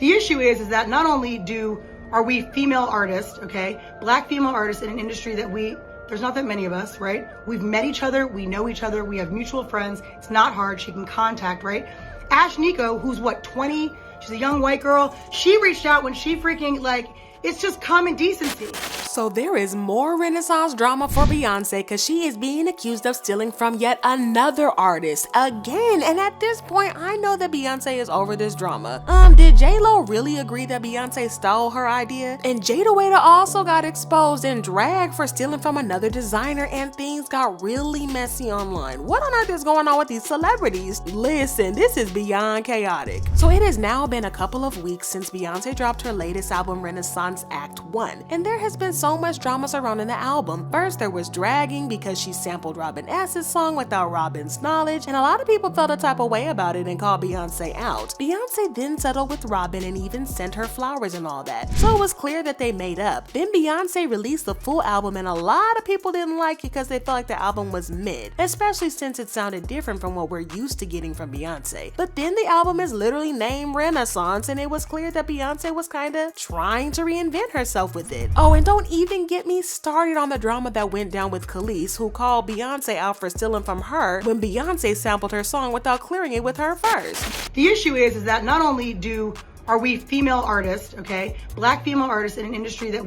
The issue is that not only are we female artists, okay, black female artists in an industry that there's not that many of us, right? We've met each other, we know each other, we have mutual friends. It's not hard, she can contact, right? Ash Nico, who's what, 20? She's a young white girl. She reached out when she freaking, like, it's just common decency. So there is more Renaissance drama for Beyonce because she is being accused of stealing from yet another artist again. And at this point, I know that Beyonce is over this drama. Did J-Lo really agree that Beyonce stole her idea? And Jayda Wayda also got exposed and dragged for stealing from another designer, and things got really messy online. What on earth is going on with these celebrities? Listen, this is beyond chaotic. So it has now been a couple of weeks since Beyonce dropped her latest album, Renaissance Act 1, and there has been so much drama surrounding the album. First, there was dragging because she sampled Robin S.'s song without Robin's knowledge, and a lot of people felt a type of way about it and called Beyonce out. Beyonce then settled with Robin and even sent her flowers and all that, so it was clear that they made up. Then Beyonce released the full album, and a lot of people didn't like it because they felt like the album was mid, especially since it sounded different from what we're used to getting from Beyonce. But then the album is literally named Renaissance, and it was clear that Beyonce was kinda trying to reinvent herself with it. Oh, and don't even get me started on the drama that went down with Khalees, who called Beyonce out for stealing from her when Beyonce sampled her song without clearing it with her first. The issue is that not only are we female artists, okay, black female artists in an industry that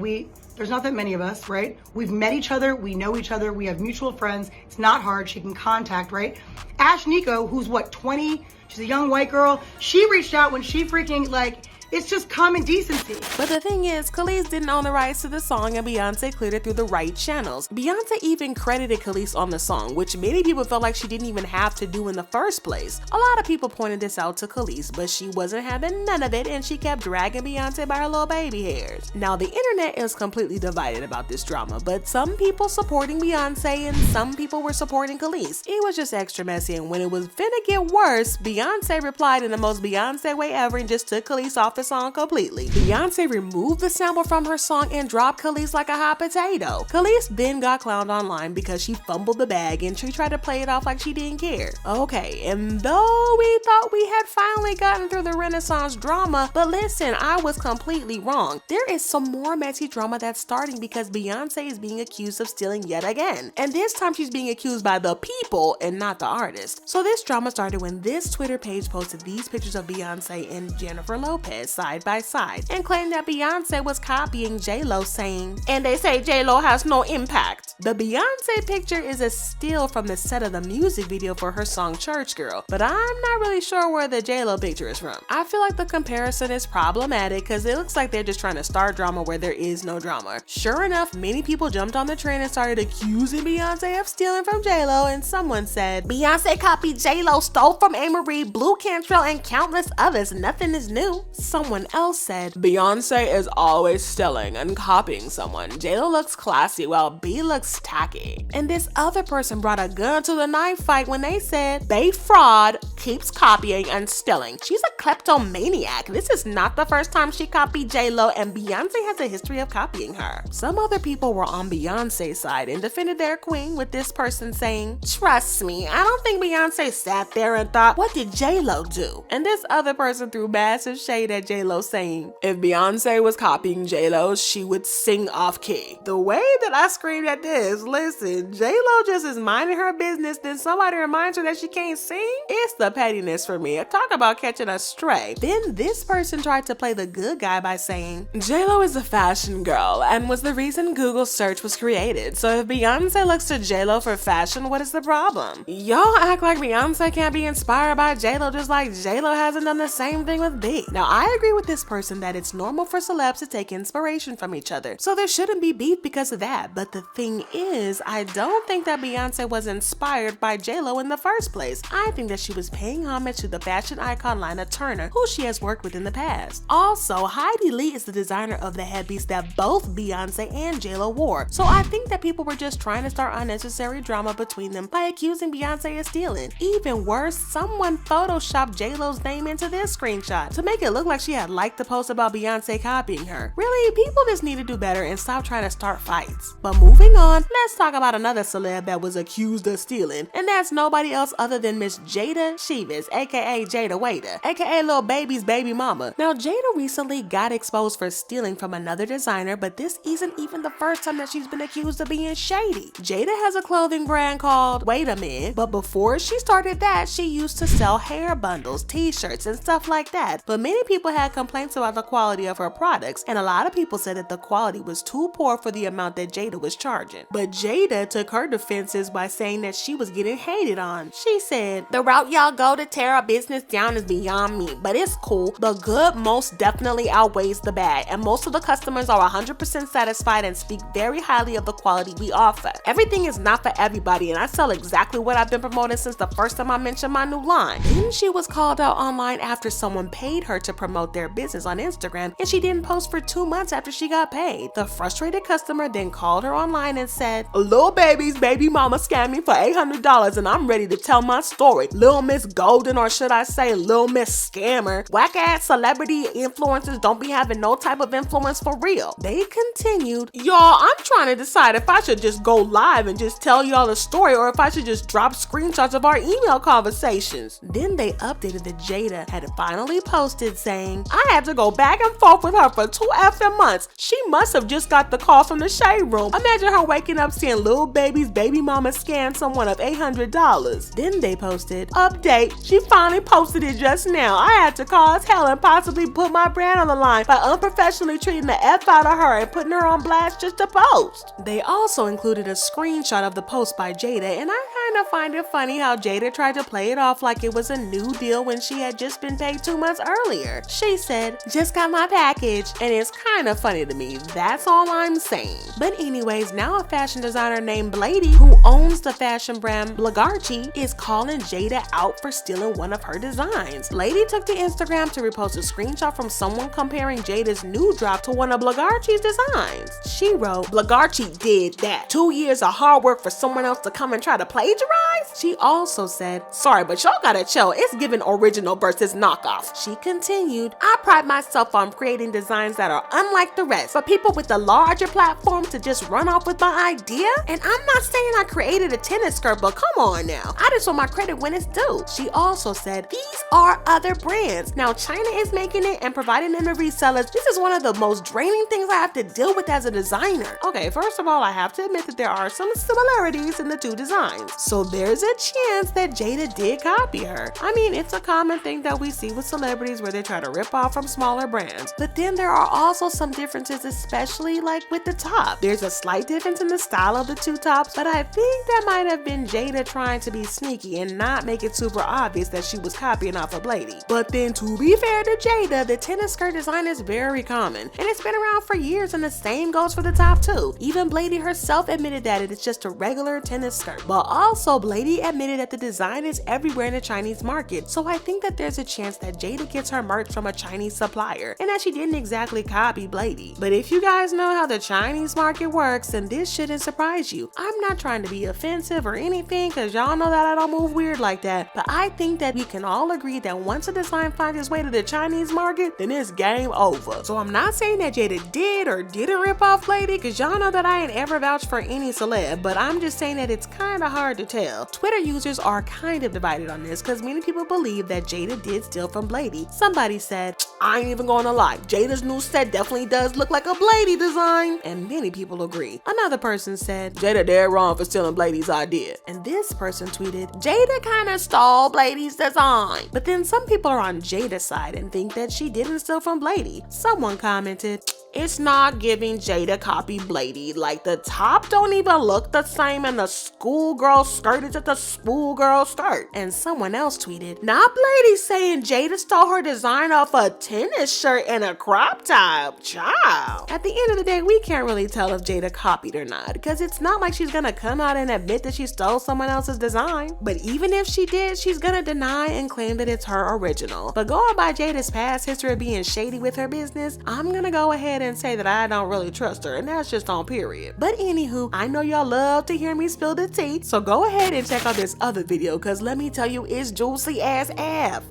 there's not that many of us, right? We've met each other, we know each other, we have mutual friends. It's not hard, she can contact, right? Ash Nico, who's what, 20? She's a young white girl. She reached out when she freaking, like, it's just common decency. But the thing is, Khalees didn't own the rights to the song, and Beyonce cleared it through the right channels. Beyonce even credited Khalees on the song, which many people felt like she didn't even have to do in the first place. A lot of people pointed this out to Khalees, but she wasn't having none of it, and she kept dragging Beyonce by her little baby hairs. Now, the internet is completely divided about this drama, but some people supporting Beyonce and some people were supporting Khalees. It was just extra messy, and when it was finna get worse, Beyonce replied in the most Beyonce way ever and just took Khalees off the song completely. Beyonce removed the sample from her song and dropped Khalees like a hot potato. Khalees then got clowned online because she fumbled the bag and she tried to play it off like she didn't care. Okay, and though we thought we had finally gotten through the Renaissance drama, but listen, I was completely wrong. There is some more messy drama that's starting because Beyonce is being accused of stealing yet again. And this time she's being accused by the people and not the artist. So this drama started when this Twitter page posted these pictures of Beyonce and Jennifer Lopez side by side and claimed that Beyonce was copying J-Lo, saying, "And they say J-Lo has no impact." The Beyonce picture is a still from the set of the music video for her song Church Girl, but I'm not really sure where the J-Lo picture is from. I feel like the comparison is problematic because it looks like they're just trying to start drama where there is no drama. Sure enough, many people jumped on the trend and started accusing Beyonce of stealing from J-Lo, and someone said, "Beyonce copied J-Lo, stole from Amerie, Blue Cantrell, and countless others. Nothing is new." Someone else said, "Beyonce is always stealing and copying someone. J-Lo looks classy while B looks tacky." And this other person brought a gun to the knife fight when they said, "Bay fraud keeps copying and stealing. She's a kleptomaniac. This is not the first time she copied J-Lo, and Beyonce has a history of copying her." Some other people were on Beyonce's side and defended their queen, with this person saying, "Trust me, I don't think Beyonce sat there and thought, what did J-Lo do?" And this other person threw massive shade at J-Lo, saying, "If Beyonce was copying J-Lo, she would sing off key." The way that I screamed at this, listen, J-Lo just is minding her business, then somebody reminds her that she can't sing? It's the pettiness for me. Talk about catching a stray. Then this person tried to play the good guy by saying, "J-Lo is a fashion girl and was the reason Google search was created. So if Beyonce looks to J-Lo for fashion, what is the problem?" Y'all act like Beyonce can't be inspired by J-Lo just like J-Lo hasn't done the same thing with B. Now, I agree with this person that it's normal for celebs to take inspiration from each other, so there shouldn't be beef because of that. But the thing is, I don't think that Beyonce was inspired by J-Lo in the first place. I think that she was paying homage to the fashion icon Lana Turner, who she has worked with in the past. Also, Heidi Lee is the designer of the headpiece that both Beyonce and J-Lo wore, so I think that people were just trying to start unnecessary drama between them by accusing Beyonce of stealing. Even worse, someone photoshopped J-Lo's name into this screenshot to make it look like she had liked the post about Beyonce copying her. Really, people just need to do better and stop trying to start fights. But moving on, let's talk about another celeb that was accused of stealing, and that's nobody else other than Miss Jayda Wayda, aka Jayda Wayda, aka Lil Baby's baby mama. Now, Jayda recently got exposed for stealing from another designer, but this isn't even the first time that she's been accused of being shady. Jayda has a clothing brand called Wait a Minute, but before she started that, she used to sell hair bundles, t-shirts, and stuff like that. But many people had complaints about the quality of her products, and a lot of people said that the quality was too poor for the amount that Jayda was charging. But Jayda took her defenses by saying that she was getting hated on. She said, "The route y'all go to tear our business down is beyond me, but it's cool. The good most definitely outweighs the bad, and most of the customers are 100% satisfied and speak very highly of the quality we offer. Everything is not for everybody, and I sell exactly what I've been promoting since the first time I mentioned my new line." Then she was called out online after someone paid her to promote their business on Instagram, and she didn't post for 2 months after she got paid. The frustrated customer then called her online and said, "Lil Baby's baby mama scammed me for $800 and I'm ready to tell my story. Lil Miss Golden, or should I say Lil Miss Scammer. Whack ass celebrity influencers don't be having no type of influence for real." They continued, "Y'all, I'm trying to decide if I should just go live and just tell y'all the story or if I should just drop screenshots of our email conversations." Then they updated that Jayda had finally posted saying, "I had to go back and forth with her for 2 effing months. She must have just got the call from the shade room. Imagine her waking up seeing Lil Baby's baby mama scam someone of $800. Then they posted, "Update, she finally posted it just now. I had to cause hell and possibly put my brand on the line by unprofessionally treating the F out of her and putting her on blast just to post." They also included a screenshot of the post by Jayda, and I kind of find it funny how Jayda tried to play it off like it was a new deal when she had just been paid 2 months earlier. She said, "Just got my package," and it's kind of funny to me. That's all I'm saying. But anyways, now a fashion designer named Blady, who owns the fashion brand Bluegarchi, is calling Jayda out for stealing one of her designs. Blady took to Instagram to repost a screenshot from someone comparing Jayda's new drop to one of Bluegarchi's designs. She wrote, "Bluegarchi did that. 2 years of hard work for someone else to come and try to plagiarize?" She also said, "Sorry, but y'all gotta chill. It's giving original versus knockoff." She continued, "I pride myself on creating designs that are unlike the rest. For people with a larger platform to just run off with my idea? And I'm not saying I created a tennis skirt, but come on now. I just want my credit when it's due." She also said, "These are other brands. Now China is making it and providing them to resellers. This is one of the most draining things I have to deal with as a designer." Okay, first of all, I have to admit that there are some similarities in the two designs. So there's a chance that Jayda did copy her. I mean, it's a common thing that we see with celebrities where they try to rip off from smaller brands. But then there are also some differences, especially like with the top. There's a slight difference in the style of the two tops, but I think that might have been Jayda trying to be sneaky and not make it super obvious that she was copying off of Blady. But then to be fair to Jayda, the tennis skirt design is very common, and it's been around for years, and the same goes for the top too. Even Blady herself admitted that it's just a regular tennis skirt. But also Blady admitted that the design is everywhere in the Chinese market, so I think that there's a chance that Jayda gets her merch from a Chinese supplier, and that she didn't exactly copy Blady. But if you guys know how the Chinese market works, then this shouldn't surprise you. I'm not trying to be offensive or anything, cause y'all know that I don't move weird like that, but I think that we can all agree that once a design finds its way to the Chinese market, then it's game over. So I'm not saying that Jayda did or didn't rip off Blady, cause y'all know that I ain't ever vouched for any celeb, but I'm just saying that it's kind of hard to tell. Twitter users are kind of divided on this, cause many people believe that Jayda did steal from Blady. Somebody said, "I ain't even gonna lie, Jayda's new set definitely does look like a Blady design," and many people agree. Another person said, "Jayda dead wrong for stealing Blady's idea," and this person tweeted, "Jayda kinda stole Blady's design." But then some people are on Jayda's side and think that she didn't steal from Blady. Someone commented, "It's not giving Jayda copy Blady. Like the top don't even look the same, and the schoolgirl skirt is just a schoolgirl skirt." And someone else tweeted, "Not Blady saying Jayda stole her design off a tennis shirt and a crop top. Child." At the end of the day, we can't really tell if Jayda copied or not, because it's not like she's gonna come out and admit that she stole someone else's design. But even if she did, she's gonna deny and claim that it's her original. But going by Jayda's past history of being shady with her business, I'm gonna go ahead and say that I don't really trust her, and that's just on period. But anywho, I know y'all love to hear me spill the tea, so go ahead and check out this other video, cause let me tell you, it's juicy as F.